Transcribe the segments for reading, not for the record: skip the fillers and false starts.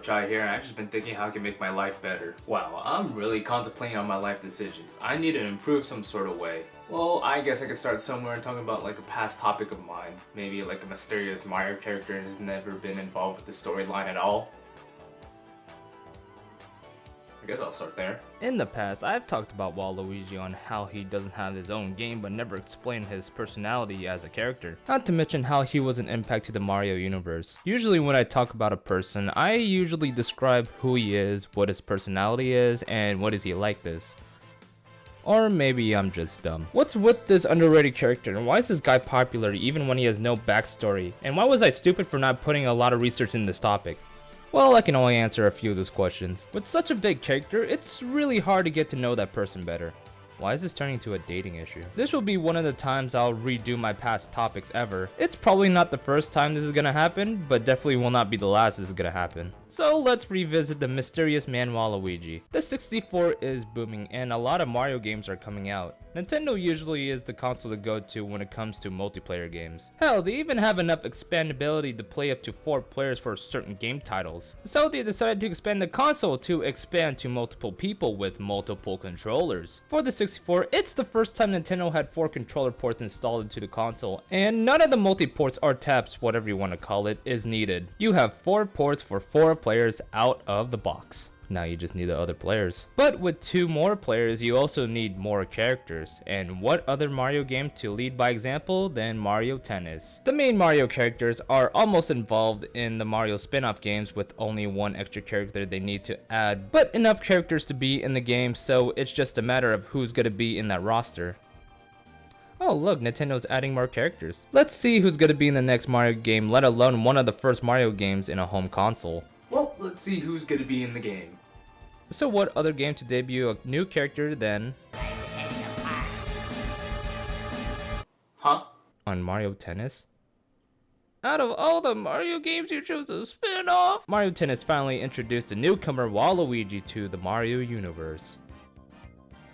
up, Chai here, and I've just been thinking how I can make my life better. Wow, I'm really contemplating on my life decisions. I need to improve some sort of way. Well, I guess I could start somewhere and talk about like a past topic of mine. Maybe like a mysterious Mario character has never been involved with the storyline at all. I guess I'll start there. In the past, I've talked about Waluigi on how he doesn't have his own game but never explained his personality as a character. Not to mention how he was an impact to the Mario universe. Usually when I talk about a person, I usually describe who he is, what his personality is, and what is he like this. Or maybe I'm just dumb. What's with this underrated character, and why is this guy popular even when he has no backstory? And why was I stupid for not putting a lot of research in this topic? Well, I can only answer a few of those questions. With such a big character, it's really hard to get to know that person better. Why is this turning into a dating issue? This will be one of the times I'll redo my past topics ever. It's probably not the first time this is gonna happen, but definitely will not be the last this is gonna happen. So let's revisit the mysterious man Waluigi. The 64 is booming and a lot of Mario games are coming out. Nintendo usually is the console to go to when it comes to multiplayer games. Hell, they even have enough expandability to play up to 4 players for certain game titles. So they decided to expand the console to expand to multiple people with multiple controllers. For the 64, it's the first time Nintendo had 4 controller ports installed into the console, and none of the multi-ports or taps, whatever you want to call it, is needed. You have 4 ports for 4 players out of the box. Now you just need the other players. But with 2 more players, you also need more characters. And what other Mario game to lead by example than Mario Tennis? The main Mario characters are almost involved in the Mario spin-off games with only 1 extra character they need to add, but enough characters to be in the game, so it's just a matter of who's gonna be in that roster. Oh look, Nintendo's adding more characters. Let's see who's gonna be in the next Mario game, let alone one of the first Mario games in a home console. Well, let's see who's gonna be in the game. So what other game to debut a new character than on Mario Tennis? Out of all the Mario games you chose to spin off, Mario Tennis finally introduced a newcomer Waluigi to the Mario universe.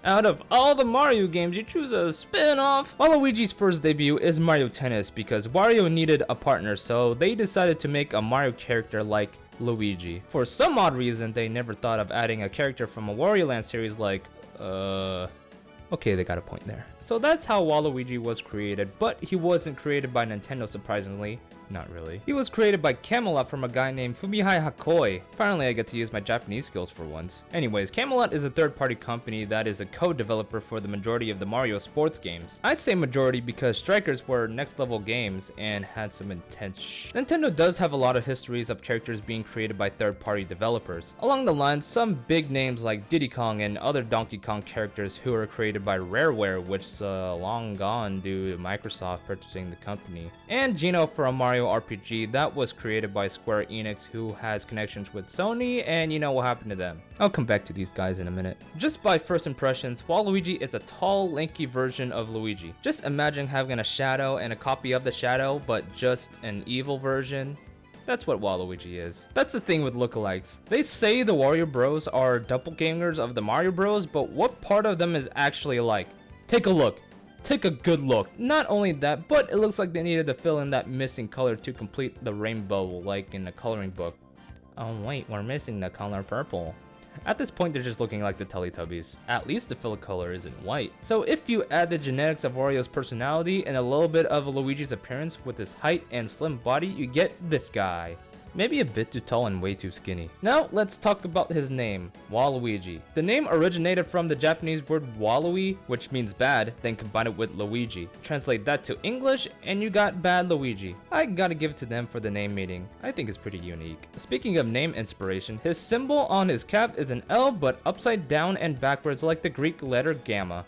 Out of all the Mario games you choose a spin-off, Waluigi's first debut is Mario Tennis because Wario needed a partner, so they decided to make a Mario character like Luigi. For some odd reason, they never thought of adding a character from a Wario Land series like, okay, they got a point there. So that's how Waluigi was created, but he wasn't created by Nintendo, surprisingly. Not really. He was created by Camelot from a guy named Fumihide Hakoi. Finally, I get to use my Japanese skills for once. Anyways, Camelot is a third-party company that is a co-developer for the majority of the Mario sports games. I'd say majority because Strikers were next-level games and had some intense Nintendo does have a lot of histories of characters being created by third-party developers. Along the lines, some big names like Diddy Kong and other Donkey Kong characters who were created by Rareware, which is long gone due to Microsoft purchasing the company. And Geno from Mario RPG that was created by Square Enix, who has connections with Sony, and you know what happened to them. I'll come back to these guys in a minute. Just by first impressions, Waluigi is a tall, lanky version of Luigi. Just imagine having a Shadow and a copy of the Shadow, but just an evil version. That's what Waluigi is. That's the thing with lookalikes. They say the Wario Bros are doppelgangers of the Mario Bros, but what part of them is actually alike? Take a look. Take a good look. Not only that, but it looks like they needed to fill in that missing color to complete the rainbow like in the coloring book. Oh wait, we're missing the color purple. At this point, they're just looking like the Teletubbies. At least the fill color isn't white. So if you add the genetics of Wario's personality and a little bit of Luigi's appearance with his height and slim body, you get this guy. Maybe a bit too tall and way too skinny. Now let's talk about his name, Waluigi. The name originated from the Japanese word walui, which means bad, then combine it with Luigi. Translate that to English and you got Bad Luigi. I gotta give it to them for the name meaning. I think it's pretty unique. Speaking of name inspiration, his symbol on his cap is an L but upside down and backwards like the Greek letter gamma.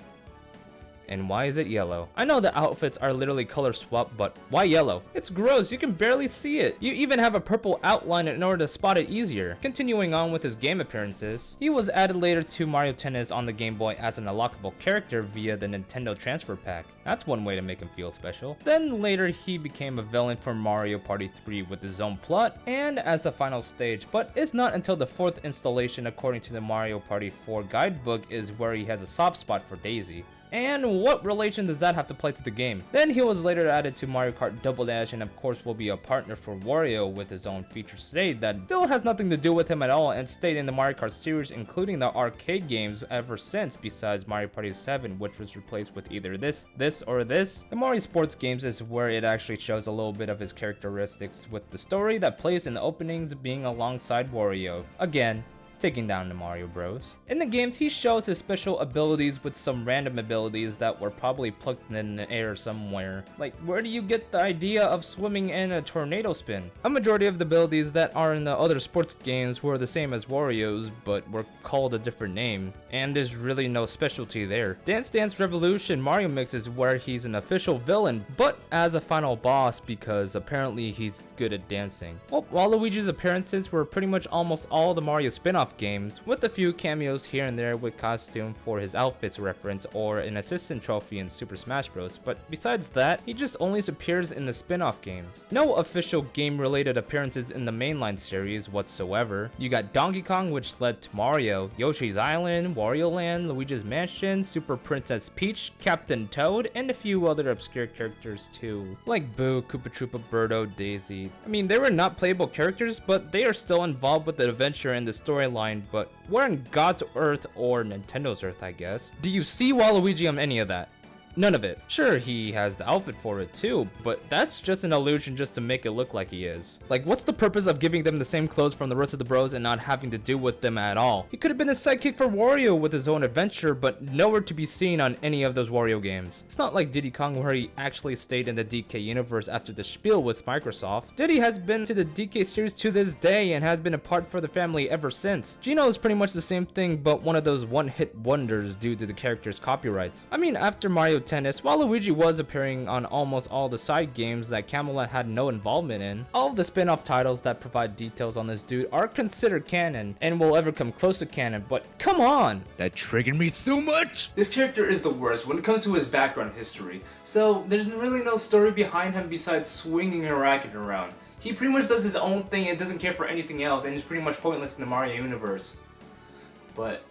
And why is it yellow? I know the outfits are literally color swap, but why yellow? It's gross, you can barely see it. You even have a purple outline in order to spot it easier. Continuing on with his game appearances, he was added later to Mario Tennis on the Game Boy as an unlockable character via the Nintendo Transfer Pack. That's one way to make him feel special. Then later he became a villain for Mario Party 3 with his own plot and as a final stage, but it's not until the 4th installation according to the Mario Party 4 guidebook is where he has a soft spot for Daisy. And what relation does that have to play to the game? Then he was later added to Mario Kart Double Dash and of course will be a partner for Wario with his own feature state that still has nothing to do with him at all and stayed in the Mario Kart series including the arcade games ever since besides Mario Party 7 which was replaced with either this, or this. The Mario Sports games is where it actually shows a little bit of his characteristics with the story that plays in the openings being alongside Wario. Again, taking down the Mario Bros. In the games, he shows his special abilities with some random abilities that were probably plucked in the air somewhere. Like, where do you get the idea of swimming in a tornado spin? A majority of the abilities that are in the other sports games were the same as Wario's, but were called a different name, and there's really no specialty there. Dance Dance Revolution Mario Mix is where he's an official villain, but as a final boss because apparently he's good at dancing. Well, Waluigi's appearances were pretty much almost all the Mario spin-off games, with a few cameos here and there with costume for his outfits reference or an assistant trophy in Super Smash Bros. But besides that, he just only appears in the spin-off games. No official game-related appearances in the mainline series whatsoever. You got Donkey Kong, which led to Mario, Yoshi's Island, Wario Land, Luigi's Mansion, Super Princess Peach, Captain Toad, and a few other obscure characters too, like Boo, Koopa Troopa, Birdo, Daisy. I mean, they were not playable characters, but they are still involved with the adventure and the storyline, but we're on God's Earth or Nintendo's Earth, I guess. Do you see Waluigi on any of that? None of it. Sure, he has the outfit for it too, but that's just an illusion just to make it look like he is. Like, what's the purpose of giving them the same clothes from the rest of the bros and not having to do with them at all? He could have been a sidekick for Wario with his own adventure, but nowhere to be seen on any of those Wario games. It's not like Diddy Kong where he actually stayed in the DK universe after the spiel with Microsoft. Diddy has been to the DK series to this day and has been a part for the family ever since. Gino is pretty much the same thing, but one of those one-hit wonders due to the character's copyrights. I mean, after Mario Tennis, Waluigi was appearing on almost all the side games that Camelot had no involvement in. All of the spin-off titles that provide details on this dude are considered canon and will ever come close to canon, but come on! That triggered me so much! This character is the worst when it comes to his background history, so there's really no story behind him besides swinging a racket around. He pretty much does his own thing and doesn't care for anything else and is pretty much pointless in the Mario universe. But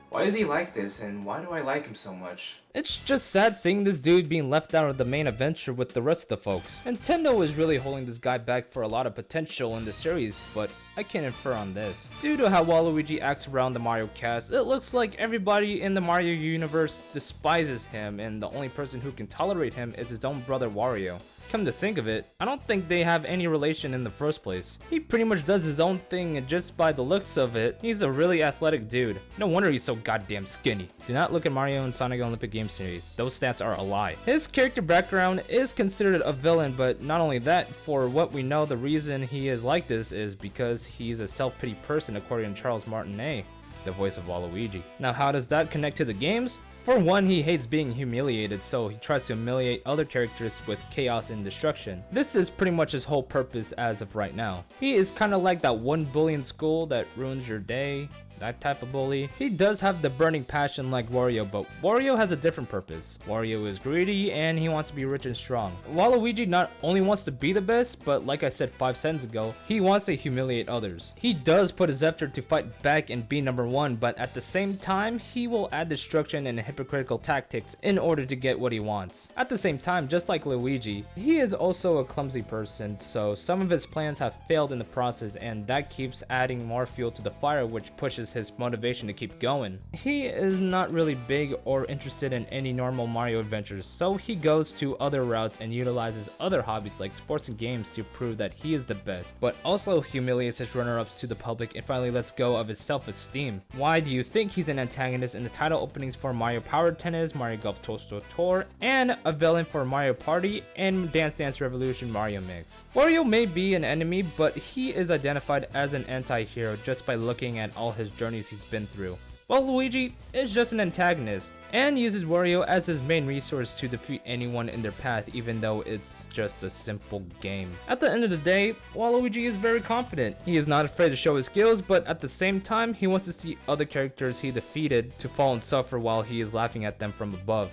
why is he like this and why do I like him so much? It's just sad seeing this dude being left out of the main adventure with the rest of the folks. Nintendo is really holding this guy back for a lot of potential in the series, but I can't infer on this. Due to how Waluigi acts around the Mario cast, it looks like everybody in the Mario universe despises him and the only person who can tolerate him is his own brother Wario. Come to think of it, I don't think they have any relation in the first place. He pretty much does his own thing and just by the looks of it, he's a really athletic dude. No wonder he's so goddamn skinny. Do not look at Mario and Sonic Olympic Game Series. Those stats are a lie. His character background is considered a villain, but not only that, for what we know, the reason he is like this is because he's a self-pity person according to Charles Martinet, the voice of Waluigi. Now how does that connect to the games? For one, he hates being humiliated, so he tries to humiliate other characters with chaos and destruction. This is pretty much his whole purpose as of right now. He is kinda like that one bully in school that ruins your day. That type of bully. He does have the burning passion like Wario, but Wario has a different purpose. Wario is greedy and he wants to be rich and strong. Waluigi not only wants to be the best, but like I said 5 seconds ago, he wants to humiliate others. He does put his effort to fight back and be number one, but at the same time, he will add destruction and hypocritical tactics in order to get what he wants. At the same time, just like Luigi, he is also a clumsy person, so some of his plans have failed in the process and that keeps adding more fuel to the fire, which pushes his motivation to keep going. He is not really big or interested in any normal Mario adventures, so he goes to other routes and utilizes other hobbies like sports and games to prove that he is the best, but also humiliates his runner-ups to the public and finally lets go of his self-esteem. Why do you think he's an antagonist in the title openings for Mario Power Tennis, Mario Golf Tour, and a villain for Mario Party and Dance Dance Revolution Mario Mix? Wario may be an enemy, but he is identified as an anti-hero just by looking at all his journeys he's been through. While Luigi is just an antagonist and uses Wario as his main resource to defeat anyone in their path, even though it's just a simple game. At the end of the day, Waluigi is very confident. He is not afraid to show his skills, but at the same time, he wants to see other characters he defeated to fall and suffer while he is laughing at them from above.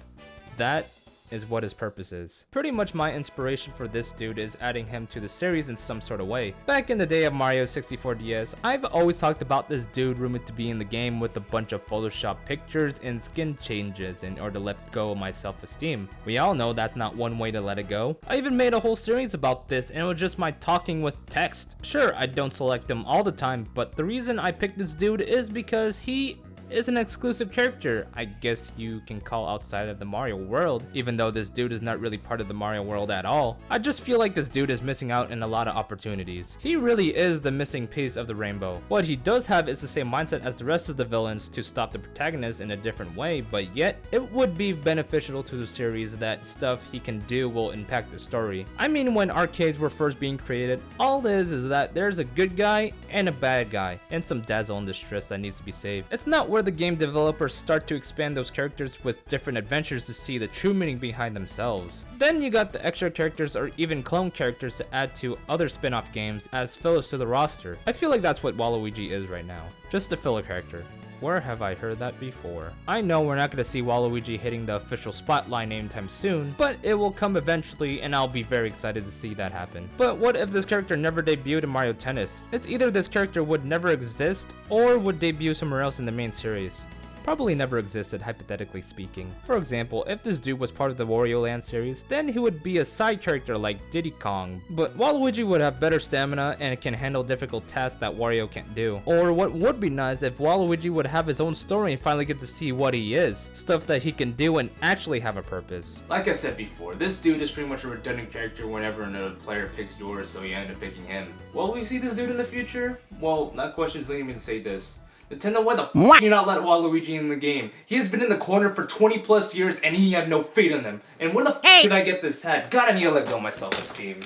That is what his purpose is. Pretty much my inspiration for this dude is adding him to the series in some sort of way. Back in the day of Mario 64 DS, I've always talked about this dude rumored to be in the game with a bunch of Photoshop pictures and skin changes in order to let go of my self-esteem. We all know that's not one way to let it go. I even made a whole series about this and it was just my talking with text. Sure, I don't select him all the time, but the reason I picked this dude is because he is an exclusive character, I guess you can call, outside of the Mario world, even though this dude is not really part of the Mario world at all. I just feel like this dude is missing out in a lot of opportunities. He really is the missing piece of the rainbow. What he does have is the same mindset as the rest of the villains to stop the protagonist in a different way, but yet it would be beneficial to the series that stuff he can do will impact the story. I mean, when arcades were first being created, all it is that there's a good guy and a bad guy, and some dazzle and distress that needs to be saved. It's not where the game developers start to expand those characters with different adventures to see the true meaning behind themselves. Then you got the extra characters or even clone characters to add to other spin-off games as fillers to the roster. I feel like that's what Waluigi is right now, just a filler character. Where have I heard that before? I know we're not going to see Waluigi hitting the official spotlight anytime soon, but it will come eventually and I'll be very excited to see that happen. But what if this character never debuted in Mario Tennis? It's either this character would never exist or would debut somewhere else in the main series. Probably never existed, hypothetically speaking. For example, if this dude was part of the Wario Land series, then he would be a side character like Diddy Kong. But Waluigi would have better stamina and can handle difficult tasks that Wario can't do. Or what would be nice if Waluigi would have his own story and finally get to see what he is. Stuff that he can do and actually have a purpose. Like I said before, this dude is pretty much a redundant character whenever another player picks yours, so you end up picking him. Will we see this dude in the future? Well, that question's leading me to say this. Nintendo, why the f*** do you not let Waluigi in the game? He has been in the corner for 20 plus years and he had no faith in them. And where the f*** did I get this hat? God, I need to let go of my self-esteem.